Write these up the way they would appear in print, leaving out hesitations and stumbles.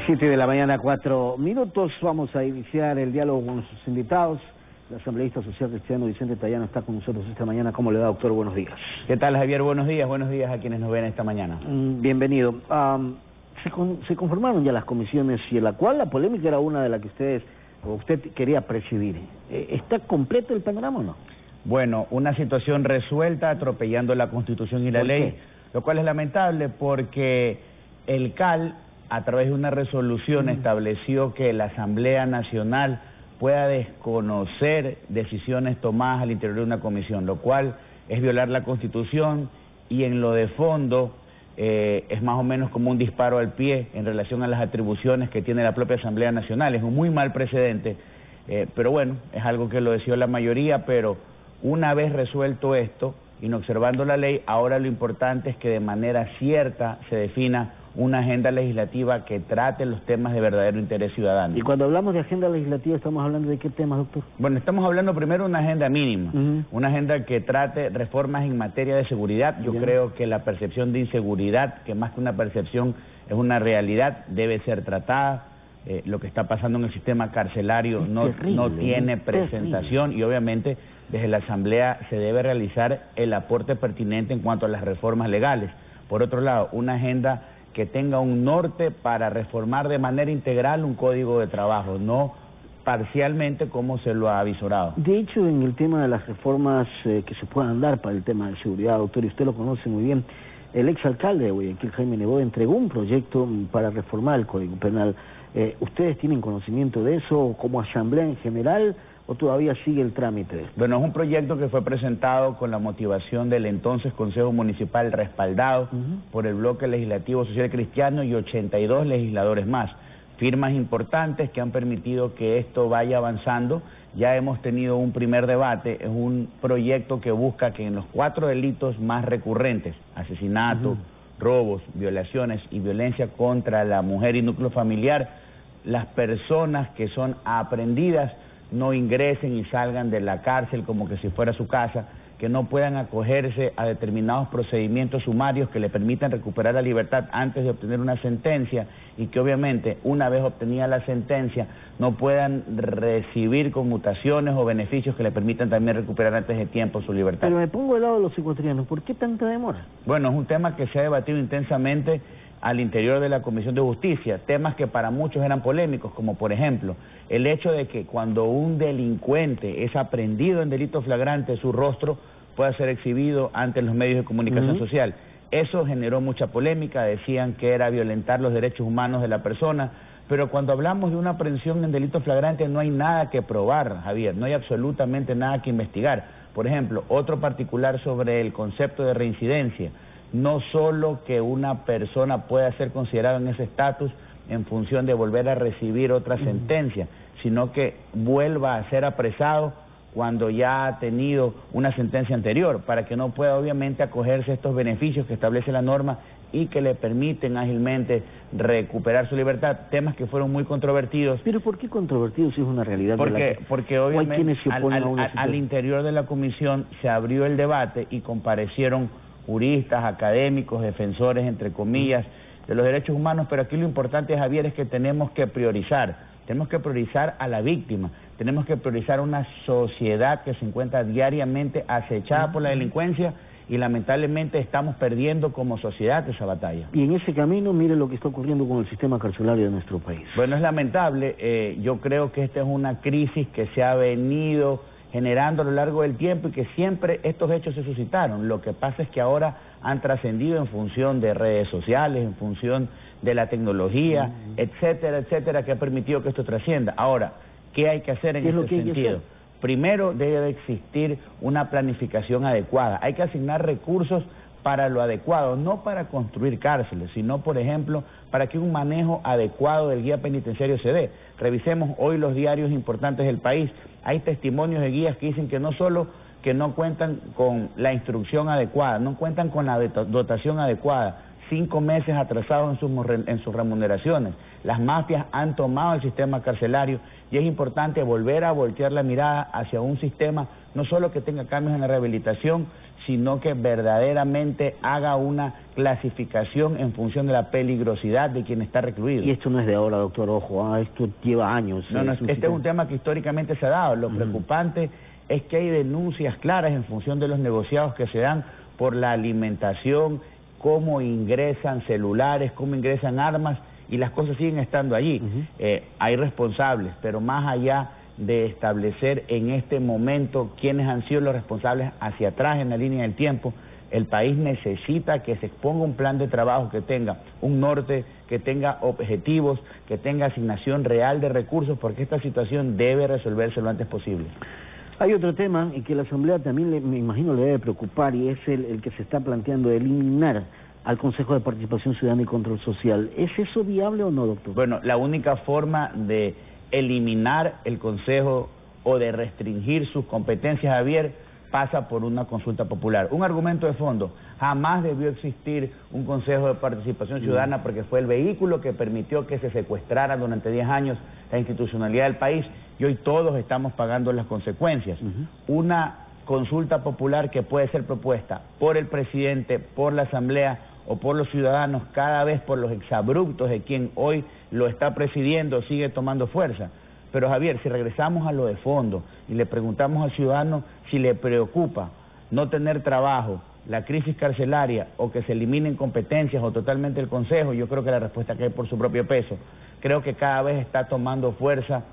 7 de la mañana, 4 minutos. Vamos a iniciar el diálogo con nuestros invitados. El asambleísta social cristiano Vicente Tayano está con nosotros esta mañana. ¿Cómo le da, doctor? Buenos días. ¿Qué tal, Javier? Buenos días a quienes nos ven esta mañana. Bienvenido. Se conformaron ya las comisiones y en la cual la polémica era una de las que usted quería presidir. ¿Está completo el panorama o no? Bueno, una situación resuelta atropellando la Constitución y la ley, lo cual es lamentable porque el CAL, a través de una resolución, estableció que la Asamblea Nacional pueda desconocer decisiones tomadas al interior de una comisión, lo cual es violar la Constitución y en lo de fondo es más o menos como un disparo al pie en relación a las atribuciones que tiene la propia Asamblea Nacional. Es un muy mal precedente, pero bueno, es algo que lo decidió la mayoría, pero una vez resuelto esto, inobservando la ley, ahora lo importante es que de manera cierta se defina una agenda legislativa que trate los temas de verdadero interés ciudadano. Y cuando hablamos de agenda legislativa, ¿estamos hablando de qué temas, doctor? Bueno, estamos hablando primero de una agenda mínima, una agenda que trate reformas en materia de seguridad. Yo creo que la percepción de inseguridad, que más que una percepción es una realidad, debe ser tratada. Lo que está pasando en el sistema carcelario no tiene presentación y obviamente desde la Asamblea se debe realizar el aporte pertinente en cuanto a las reformas legales. Por otro lado, una agenda que tenga un norte para reformar de manera integral un código de trabajo, no parcialmente como se lo ha avisorado. De hecho, en el tema de las reformas que se puedan dar para el tema de seguridad, doctor, y usted lo conoce muy bien, el exalcalde de Guayaquil, Jaime Nebot, entregó un proyecto para reformar el Código Penal. ¿Ustedes tienen conocimiento de eso como asamblea en general o todavía sigue el trámite? Bueno, es un proyecto que fue presentado con la motivación del entonces Consejo Municipal, respaldado por el Bloque Legislativo Social Cristiano y 82 legisladores más. Firmas importantes que han permitido que esto vaya avanzando. Ya hemos tenido un primer debate, es un proyecto que busca que en los 4 delitos más recurrentes, asesinato, robos, violaciones y violencia contra la mujer y núcleo familiar, las personas que son aprehendidas no ingresen y salgan de la cárcel como que si fuera su casa, que no puedan acogerse a determinados procedimientos sumarios que le permitan recuperar la libertad antes de obtener una sentencia y que obviamente una vez obtenida la sentencia no puedan recibir conmutaciones o beneficios que le permitan también recuperar antes de tiempo su libertad. Pero me pongo del lado de los ecuatorianos, ¿por qué tanta demora? Bueno, es un tema que se ha debatido intensamente al interior de la Comisión de Justicia, temas que para muchos eran polémicos, como por ejemplo, el hecho de que cuando un delincuente es aprehendido en delito flagrante, su rostro pueda ser exhibido ante los medios de comunicación social. Eso generó mucha polémica, decían que era violentar los derechos humanos de la persona, pero cuando hablamos de una aprehensión en delito flagrante no hay nada que probar, Javier, no hay absolutamente nada que investigar. Por ejemplo, otro particular sobre el concepto de reincidencia. No solo que una persona pueda ser considerada en ese estatus en función de volver a recibir otra sentencia, sino que vuelva a ser apresado cuando ya ha tenido una sentencia anterior, para que no pueda obviamente acogerse a estos beneficios que establece la norma y que le permiten ágilmente recuperar su libertad, temas que fueron muy controvertidos. ¿Pero por qué controvertidos si es una realidad? Porque obviamente al interior de la comisión se abrió el debate y comparecieron juristas, académicos, defensores, entre comillas, de los derechos humanos, pero aquí lo importante, Javier, es que tenemos que priorizar a la víctima, tenemos que priorizar una sociedad que se encuentra diariamente acechada por la delincuencia y lamentablemente estamos perdiendo como sociedad esa batalla. Y en ese camino, mire lo que está ocurriendo con el sistema carcelario de nuestro país. Bueno, es lamentable, yo creo que esta es una crisis que se ha venido generando a lo largo del tiempo y que siempre estos hechos se suscitaron. Lo que pasa es que ahora han trascendido en función de redes sociales, en función de la tecnología, etcétera, etcétera, que ha permitido que esto trascienda. Ahora, ¿qué hay que hacer en este sentido? Primero, debe existir una planificación adecuada. Hay que asignar recursos para lo adecuado, no para construir cárceles, sino, por ejemplo, para que un manejo adecuado del guía penitenciario se dé. Revisemos hoy los diarios importantes del país. Hay testimonios de guías que dicen que no solo que no cuentan con la instrucción adecuada, no cuentan con la dotación adecuada, 5 meses atrasados en sus remuneraciones. Las mafias han tomado el sistema carcelario y es importante volver a voltear la mirada hacia un sistema no solo que tenga cambios en la rehabilitación, sino que verdaderamente haga una clasificación en función de la peligrosidad de quien está recluido. Y esto no es de ahora, doctor, ojo, esto lleva años. No, este es un tema que históricamente se ha dado. Lo preocupante es que hay denuncias claras en función de los negociados que se dan por la alimentación, cómo ingresan celulares, cómo ingresan armas, y las cosas siguen estando allí. Hay responsables, pero más allá de establecer en este momento quiénes han sido los responsables hacia atrás en la línea del tiempo, el país necesita que se exponga un plan de trabajo que tenga un norte, que tenga objetivos, que tenga asignación real de recursos, porque esta situación debe resolverse lo antes posible. Hay otro tema y que la Asamblea también, me imagino, le debe preocupar, y es el que se está planteando de eliminar al Consejo de Participación Ciudadana y Control Social. ¿Es eso viable o no, doctor? Bueno, la única forma de eliminar el Consejo o de restringir sus competencias, Javier, pasa por una consulta popular. Un argumento de fondo: jamás debió existir un Consejo de Participación Ciudadana porque fue el vehículo que permitió que se secuestrara durante 10 años la institucionalidad del país, y hoy todos estamos pagando las consecuencias. Una consulta popular que puede ser propuesta por el presidente, por la Asamblea o por los ciudadanos, cada vez por los exabruptos de quien hoy lo está presidiendo, sigue tomando fuerza. Pero Javier, si regresamos a lo de fondo y le preguntamos al ciudadano si le preocupa no tener trabajo, la crisis carcelaria o que se eliminen competencias o totalmente el Consejo, yo creo que la respuesta cae por su propio peso. Creo que cada vez está tomando fuerza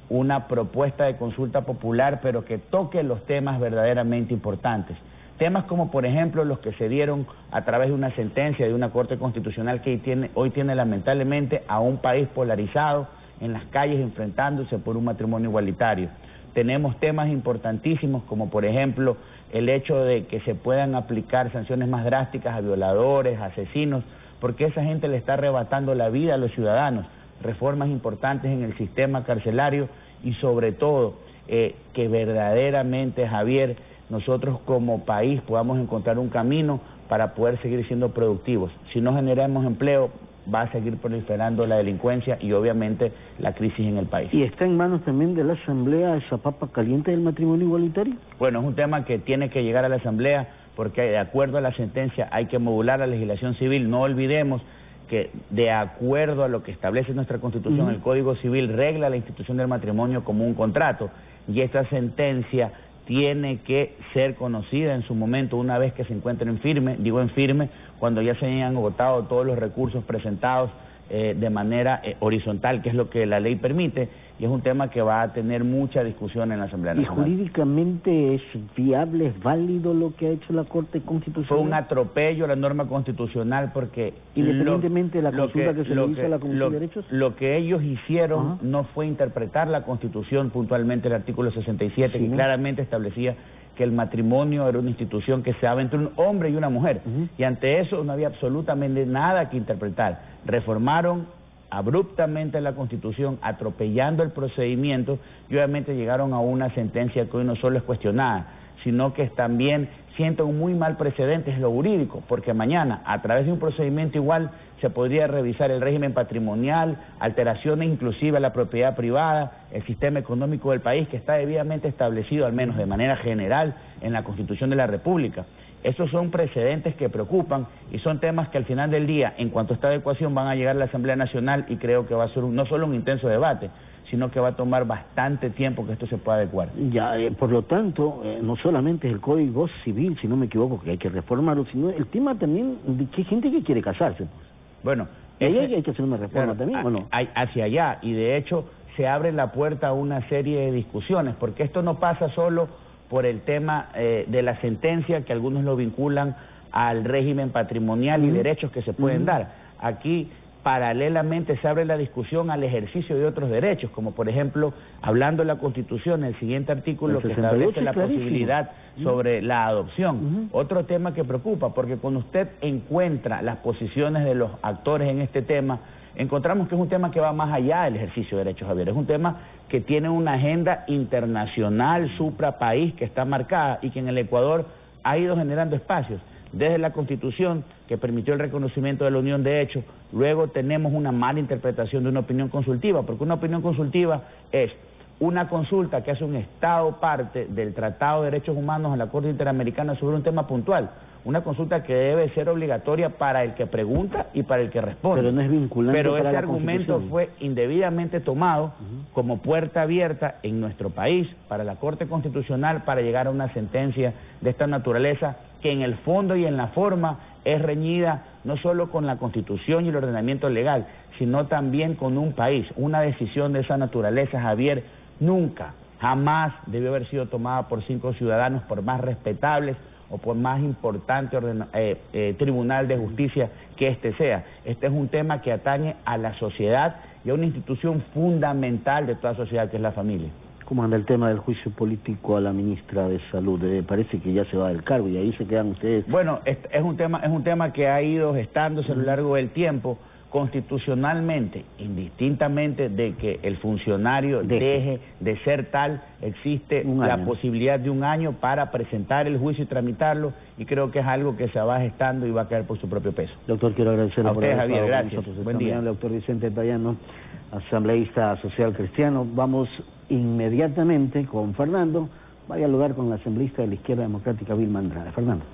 una propuesta de consulta popular, pero que toque los temas verdaderamente importantes. Temas como, por ejemplo, los que se dieron a través de una sentencia de una Corte Constitucional que hoy tiene lamentablemente a un país polarizado en las calles enfrentándose por un matrimonio igualitario. Tenemos temas importantísimos como, por ejemplo, el hecho de que se puedan aplicar sanciones más drásticas a violadores, asesinos, porque esa gente le está arrebatando la vida a los ciudadanos. Reformas importantes en el sistema carcelario y sobre todo que verdaderamente, Javier, nosotros como país podamos encontrar un camino para poder seguir siendo productivos. Si no generamos empleo, va a seguir proliferando la delincuencia y obviamente la crisis en el país. ¿Y está en manos también de la Asamblea esa papa caliente del matrimonio igualitario? Bueno, es un tema que tiene que llegar a la Asamblea porque de acuerdo a la sentencia hay que modular la legislación civil. No olvidemos que de acuerdo a lo que establece nuestra Constitución, el Código Civil regla la institución del matrimonio como un contrato, y esta sentencia tiene que ser conocida en su momento una vez que se encuentre en firme, digo en firme, cuando ya se hayan agotado todos los recursos presentados de manera horizontal, que es lo que la ley permite, y es un tema que va a tener mucha discusión en la Asamblea Nacional. ¿Y jurídicamente es viable, es válido lo que ha hecho la Corte Constitucional? Fue un atropello a la norma constitucional porque... Independientemente de la consulta que se le hizo a la Comisión de Derechos. Lo que ellos hicieron no fue interpretar la Constitución, puntualmente el artículo 67, que claramente establecía que el matrimonio era una institución que se daba entre un hombre y una mujer, y ante eso no había absolutamente nada que interpretar. Reformaron abruptamente la Constitución, atropellando el procedimiento, y obviamente llegaron a una sentencia que hoy no solo es cuestionada, sino que también sienta un muy mal precedente en lo jurídico, porque mañana, a través de un procedimiento igual, se podría revisar el régimen patrimonial, alteraciones inclusive a la propiedad privada, el sistema económico del país, que está debidamente establecido, al menos de manera general, en la Constitución de la República. Esos son precedentes que preocupan y son temas que al final del día, en cuanto a esta adecuación, van a llegar a la Asamblea Nacional, y creo que va a ser no solo un intenso debate, sino que va a tomar bastante tiempo que esto se pueda adecuar. Ya, por lo tanto, no solamente es el Código Civil, si no me equivoco, que hay que reformarlo, sino el tema también de que hay gente que quiere casarse. Bueno, y ahí hay que hacer una reforma también, ¿o no? Hacia allá, y de hecho se abre la puerta a una serie de discusiones, porque esto no pasa solo por el tema de la sentencia, que algunos lo vinculan al régimen patrimonial y derechos que se pueden dar. Aquí paralelamente se abre la discusión al ejercicio de otros derechos, como por ejemplo, hablando de la Constitución, el siguiente artículo que establece la posibilidad sobre la adopción. Otro tema que preocupa, porque cuando usted encuentra las posiciones de los actores en este tema, encontramos que es un tema que va más allá del ejercicio de derechos, Javier. Es un tema que tiene una agenda internacional, suprapaís, que está marcada y que en el Ecuador ha ido generando espacios. desde la Constitución, que permitió el reconocimiento de la unión de hechos. Luego tenemos una mala interpretación de una opinión consultiva, porque una opinión consultiva es una consulta que hace un Estado parte del Tratado de Derechos Humanos en la Corte Interamericana sobre un tema puntual. Una consulta que debe ser obligatoria para el que pregunta y para el que responde. Pero no es vinculante. Pero para ese la argumento fue indebidamente tomado como puerta abierta en nuestro país para la Corte Constitucional para llegar a una sentencia de esta naturaleza que en el fondo y en la forma es reñida no solo con la Constitución y el ordenamiento legal, sino también con un país. Una decisión de esa naturaleza, Javier, nunca, jamás debió haber sido tomada por 5 ciudadanos, por más respetables o por más importante tribunal de justicia que este sea. Este es un tema que atañe a la sociedad y a una institución fundamental de toda sociedad, que es la familia. ¿Cómo anda el tema del juicio político a la ministra de Salud? Parece que ya se va del cargo y ahí se quedan ustedes. Bueno, es un tema que ha ido gestándose a lo largo del tiempo. Constitucionalmente, indistintamente de que el funcionario deje de ser tal, existe la posibilidad de 1 año para presentar el juicio y tramitarlo, y creo que es algo que se va gestando y va a caer por su propio peso. Doctor, quiero agradecerle a usted, por haber Javier, estado gracias. con nosotros. Buen día. El doctor Vicente Payano, asambleísta social cristiano. Vamos inmediatamente con Fernando. Va a dialogar con la asambleísta de la Izquierda Democrática, Vilma Andrade. Fernando.